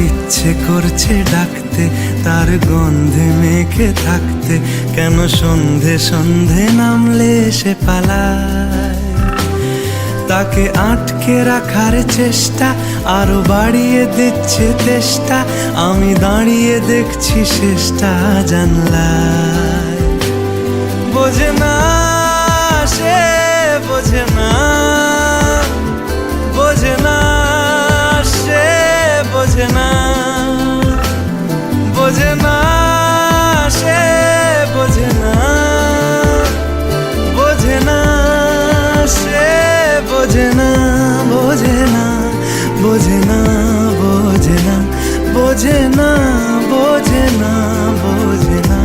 ইচ্ছে করছে ডাকতে, তার গন্ধে মেখে থাকতে, কেন সন্ধে সন্ধে নামলে সে পালায়। তাকে আটকে রাখার চেষ্টা আরো বাড়িয়ে দিচ্ছে তেষ্টা, আমি দাঁড়িয়ে দেখছি শেষটা জানলায়। বোঝে না সে, বোঝে না, বোঝে না সে, বোঝে না, বোঝে না সে, বোঝে না, বোঝে না সে, বোঝে না, বোঝে না, বোঝে না, বোঝে না, বোঝে না, বোঝে না, বোঝে না।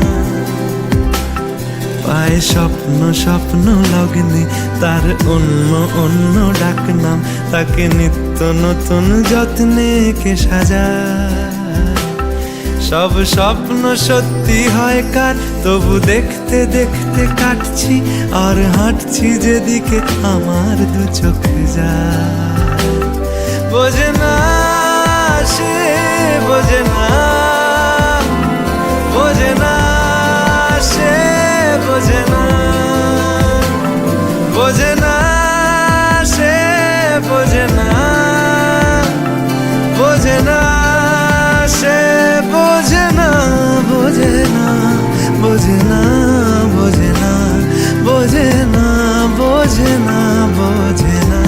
পায়ে স্বপ্ন স্বপ্ন লগ্নে তার অন্য অন্য ডাকনাম, তাকে নিত্য নতুন যত্নে কে সাজায়। সব স্বপ্ন সত্যি হয় কার, তবু দেখতে দেখতে কাটছি আর হাঁটছি যেদিকে আমার দু চোখ যায়। বোঝে না সে, বোঝে না, বোঝে না সে, বোঝে না, বোঝে না সে, বোঝে না, বোঝে না সে, বোঝে না, বোঝে না, বোঝে না, বোঝে না, বোঝে না, বোঝে না, বোঝে না।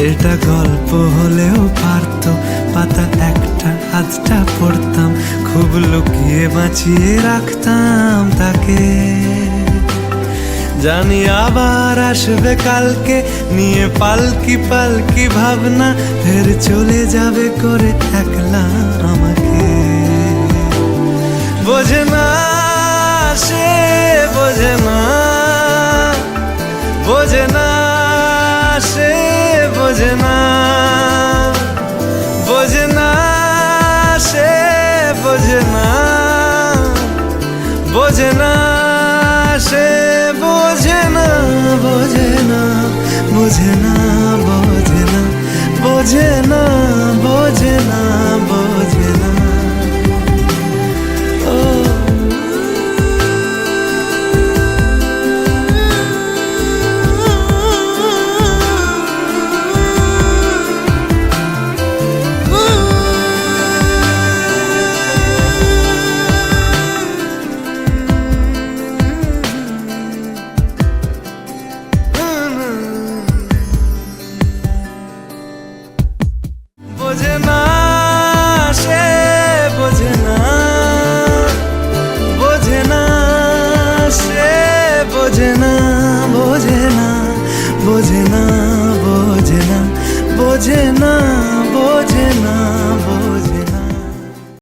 এটা গল্প হলেও পারতো, পাতা একটা আধটা পড়তাম, খুব লুকিয়ে বাঁচিয়ে রাখতাম তাকে। জানি আবার আসবে কালকে, নিয়ে পালকি পালকি ভাবনা, ফের চলে যাবে করে একলা আমাকে। বোঝে না সে, বোঝে না, বোঝে না সে, বোঝে না, বোঝে না সে, বোঝে না, বোঝে না সে, বোঝে না, বোঝে না, বোঝে না, বোঝে না, বোঝে না, বোঝে না, বোঝে না। বোঝে না সে, বোঝে না, বোঝে না সে, বোঝে না, বোঝে না, বোঝে না।